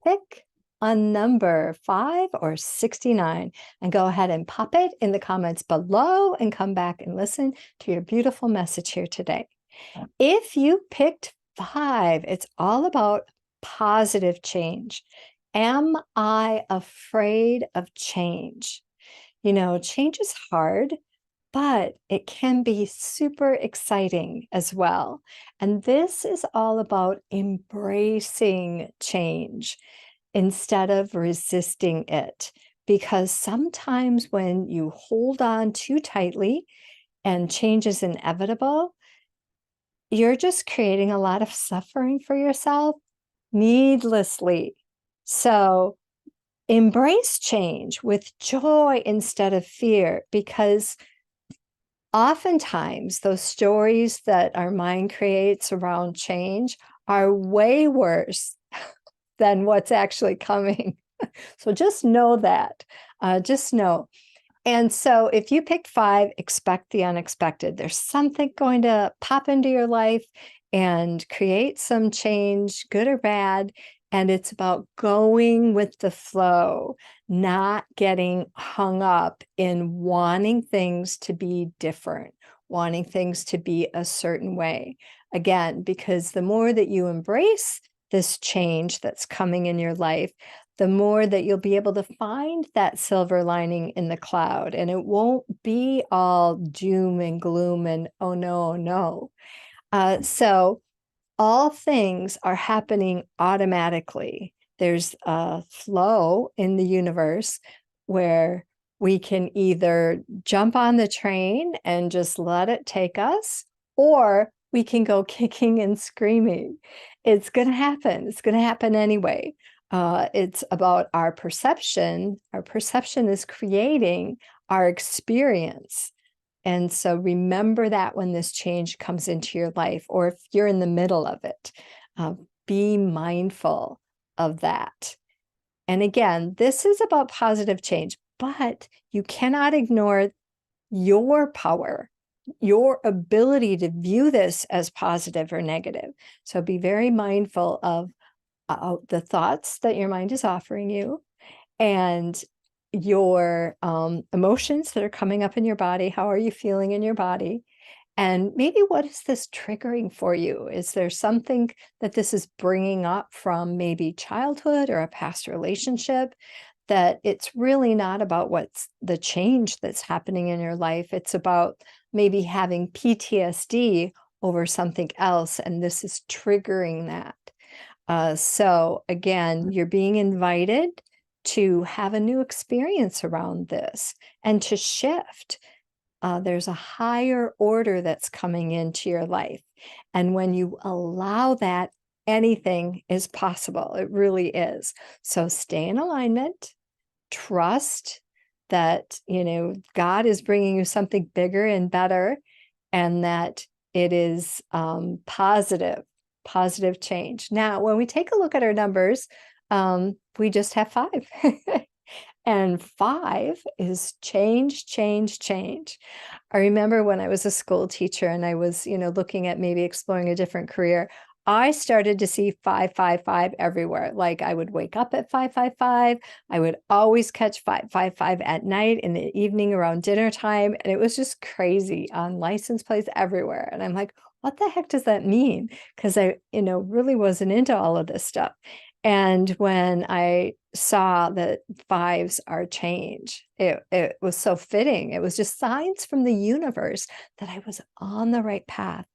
pick a number, 5 or 69, and go ahead and pop it in the comments below and come back and listen to your beautiful message here today. If you picked 5, it's all about positive change. Am I afraid of change? You know, change is hard, but it can be super exciting as well. And this is all about embracing change instead of resisting it. Because sometimes when you hold on too tightly and change is inevitable, you're just creating a lot of suffering for yourself needlessly. So embrace change with joy instead of fear, because oftentimes those stories that our mind creates around change are way worse than what's actually coming. So just know that, just know. And so if you picked 5, expect the unexpected. There's something going to pop into your life and create some change, good or bad. And it's about going with the flow, not getting hung up in wanting things to be different, wanting things to be a certain way. Again, because the more that you embrace this change that's coming in your life, the more that you'll be able to find that silver lining in the cloud. And it won't be all doom and gloom and oh no, no. So all things are happening automatically. There's a flow in the universe where we can either jump on the train and just let it take us, or we can go kicking and screaming. It's going to happen. It's going to happen anyway. It's about our perception. Our perception is creating our experience. And so remember that when this change comes into your life, or if you're in the middle of it, be mindful of that. And again, this is about positive change, but you cannot ignore your power, your ability to view this as positive or negative. So be very mindful of the thoughts that your mind is offering you, and your emotions that are coming up in your body. How are you feeling in your body? And maybe what is this triggering for you? Is there something that this is bringing up from maybe childhood or a past relationship, that it's really not about what's the change that's happening in your life? It's about maybe having PTSD over something else, and this is triggering that. So again, you're being invited to have a new experience around this and to shift. There's a higher order that's coming into your life. And when you allow that, anything is possible. It really is. So stay in alignment, trust that, you know, God is bringing you something bigger and better, and that it is positive change. Now, when we take a look at our numbers, we just have 5. And 5 is change, change, change. I remember when I was a school teacher and I was, you know, looking at maybe exploring a different career, I started to see 555 everywhere. Like I would wake up at 555. I would always catch 555 at night, in the evening around dinner time. And it was just crazy on license plates everywhere. And I'm like, what the heck does that mean? Because I, you know, really wasn't into all of this stuff. And when I saw that 5s are change, it was so fitting. It was just signs from the universe that I was on the right path,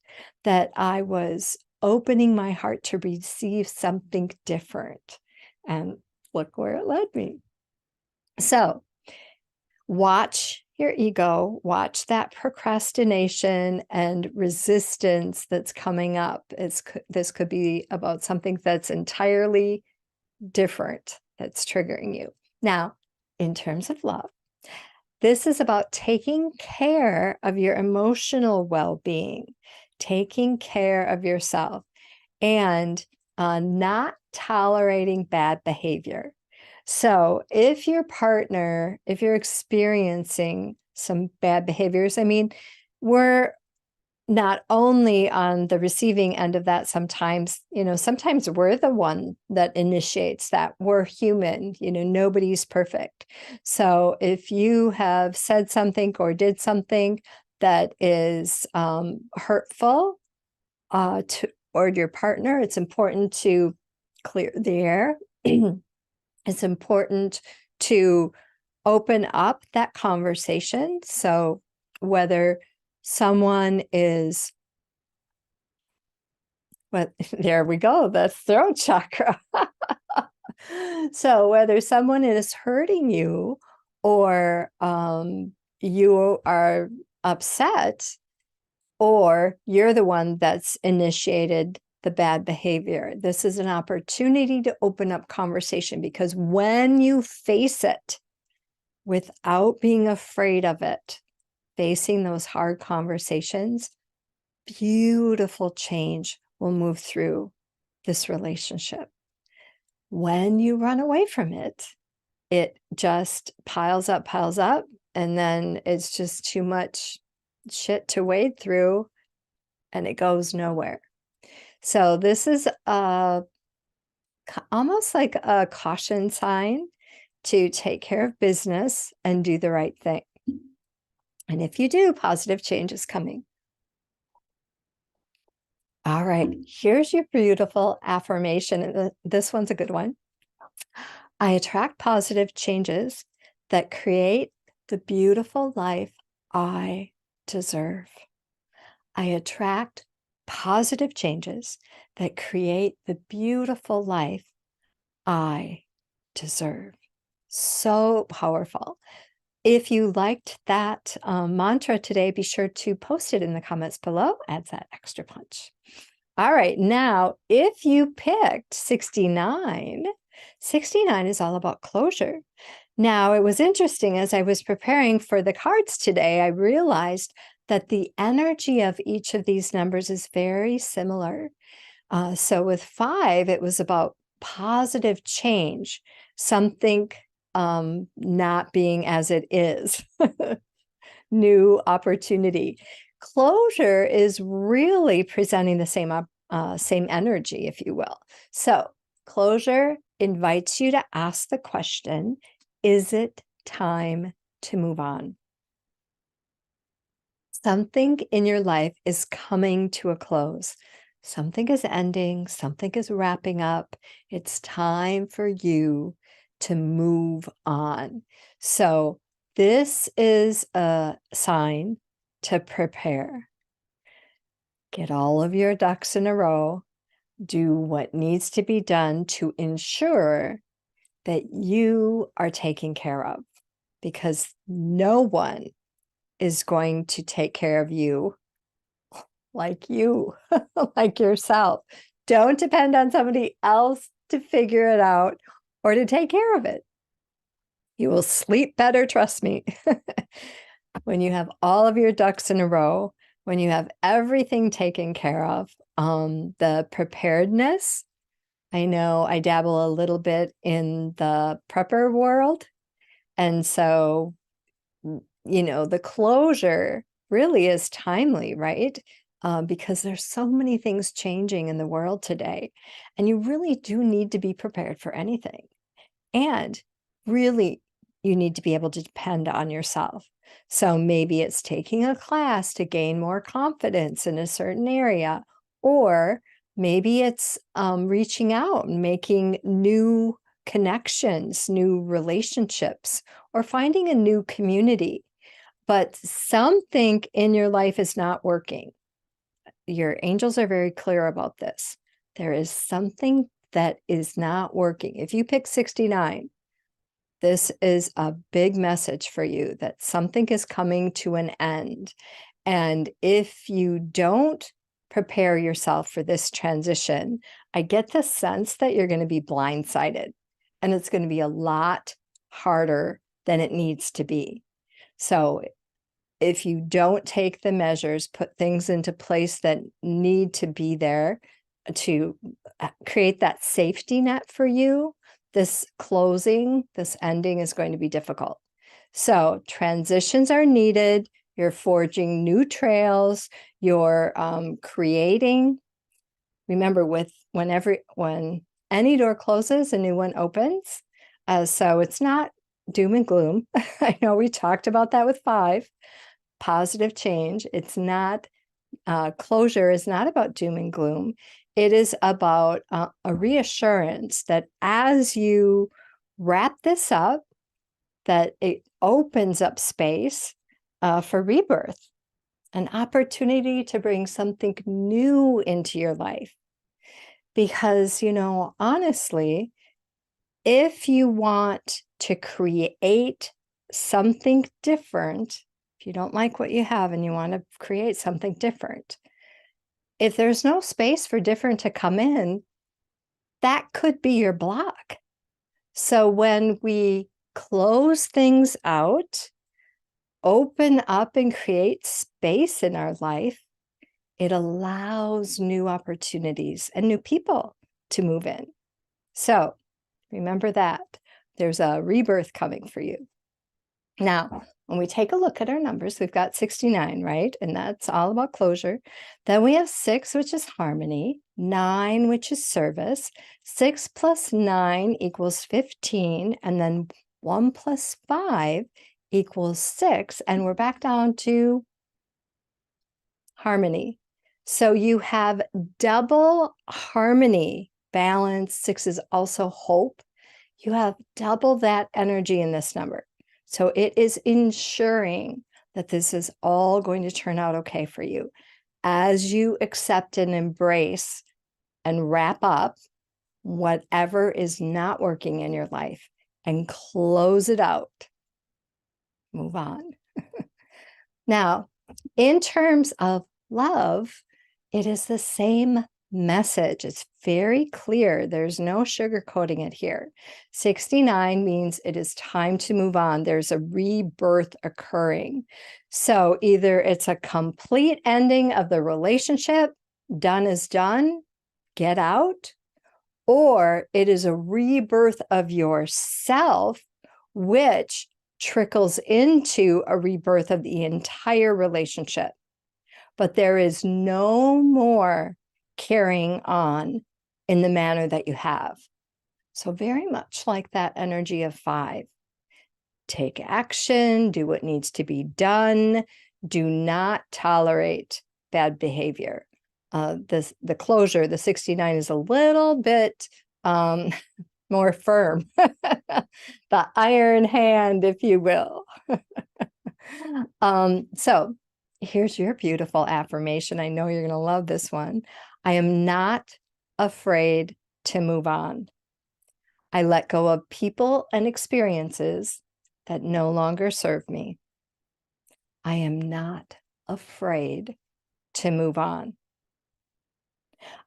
that I was opening my heart to receive something different. And look where it led me. So watch your ego, watch that procrastination and resistance that's coming up. This could be about something that's entirely different that's triggering you. Now, in terms of love, this is about taking care of your emotional well-being, taking care of yourself, and not tolerating bad behavior. So if your partner, if you're experiencing some bad behaviors, I mean, we're not only on the receiving end of that, sometimes, sometimes we're the one that initiates that. We're human, nobody's perfect. So if you have said something or did something that is hurtful toward your partner, it's important to clear the air. It's important to open up that conversation. So whether someone is, there we go, the throat chakra. So whether someone is hurting you or you are upset, or you're the one that's initiated the bad behavior, this is an opportunity to open up conversation, because when you face it without being afraid of it, facing those hard conversations, beautiful change will move through this relationship. When you run away from it, it just piles up, and then it's just too much shit to wade through, and it goes nowhere. So this is almost like a caution sign to take care of business and do the right thing. And if you do, positive change is coming. All right, here's your beautiful affirmation. And this one's a good one. I attract positive changes that create the beautiful life I deserve. I attract positive changes that create the beautiful life I deserve. So powerful. If you liked that mantra today, be sure to post it in the comments below. Adds that extra punch. All right, now, if you picked 69, 69 is all about closure. Now, it was interesting, as I was preparing for the cards today, I realized that the energy of each of these numbers is very similar. So with 5, it was about positive change, something not being as it is, new opportunity. Closure is really presenting the same energy, if you will. So closure invites you to ask the question, is it time to move on? Something in your life is coming to a close. Something is ending, something is wrapping up. It's time for you to move on. So this is a sign to prepare. Get all of your ducks in a row. Do what needs to be done to ensure that you are taken care of, because no one is going to take care of you like you, like yourself. Don't depend on somebody else to figure it out or to take care of it. You will sleep better, trust me. When you have all of your ducks in a row, when you have everything taken care of, the preparedness. I know I dabble a little bit in the prepper world. And so, the closure really is timely, right? Because there's so many things changing in the world today. And you really do need to be prepared for anything. And really, you need to be able to depend on yourself. So maybe it's taking a class to gain more confidence in a certain area, or maybe it's reaching out and making new connections, new relationships, or finding a new community. But something in your life is not working. Your angels are very clear about this. There is something that is not working. If you pick 69, this is a big message for you that something is coming to an end. And if you don't prepare yourself for this transition, I get the sense that you're going to be blindsided, and it's going to be a lot harder than it needs to be. So if you don't take the measures, put things into place that need to be there to create that safety net for you, this closing, this ending is going to be difficult. So transitions are needed. You're forging new trails. You're creating. Remember, when any door closes, a new one opens. So it's not doom and gloom. I know we talked about that with 5. Positive change. It's not, closure is not about doom and gloom. It is about a reassurance that as you wrap this up, that it opens up space for rebirth, an opportunity to bring something new into your life. Because, honestly, if you want to create something different, if you don't like what you have and you want to create something different, if there's no space for different to come in, that could be your block. So when we close things out, open up and create space in our life, it allows new opportunities and new people to move in. So remember that. There's a rebirth coming for you. Now, when we take a look at our numbers, we've got 69, right? And that's all about closure. Then we have 6, which is harmony, 9, which is service. 6 plus 9 equals 15. And then 1 plus 5 equals 6. And we're back down to harmony. So you have double harmony, balance. 6 is also hope. You have double that energy in this number. So it is ensuring that this is all going to turn out okay for you as you accept and embrace and wrap up whatever is not working in your life and close it out. Move on. Now, in terms of love, it is the same message. It's very clear. There's no sugarcoating it here. 69 means it is time to move on. There's a rebirth occurring. So either it's a complete ending of the relationship, done is done, get out, or it is a rebirth of yourself, which trickles into a rebirth of the entire relationship. But there is no more carrying on in the manner that you have. So very much like that energy of 5. Take action, do what needs to be done. Do not tolerate bad behavior. The closure, the 69 is a little bit more firm. The iron hand, if you will. So here's your beautiful affirmation. I know you're going to love this one. I am not afraid to move on. I let go of people and experiences that no longer serve me. I am not afraid to move on.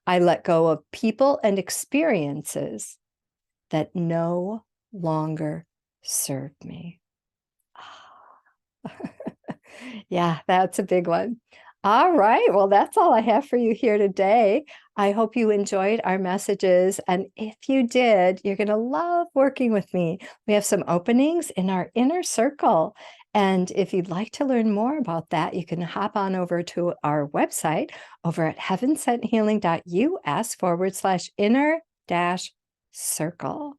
I let go of people and experiences that no longer serve me. Yeah, that's a big one. All right. Well, that's all I have for you here today. I hope you enjoyed our messages. And if you did, you're going to love working with me. We have some openings in our inner circle. And if you'd like to learn more about that, you can hop on over to our website over at heavensenthealing.us/inner-circle.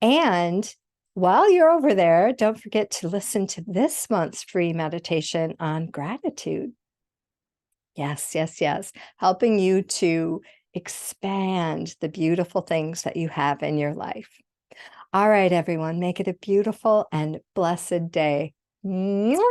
And while you're over there, don't forget to listen to this month's free meditation on gratitude. Yes, yes, yes. Helping you to expand the beautiful things that you have in your life. All right, everyone, make it a beautiful and blessed day. Mwah!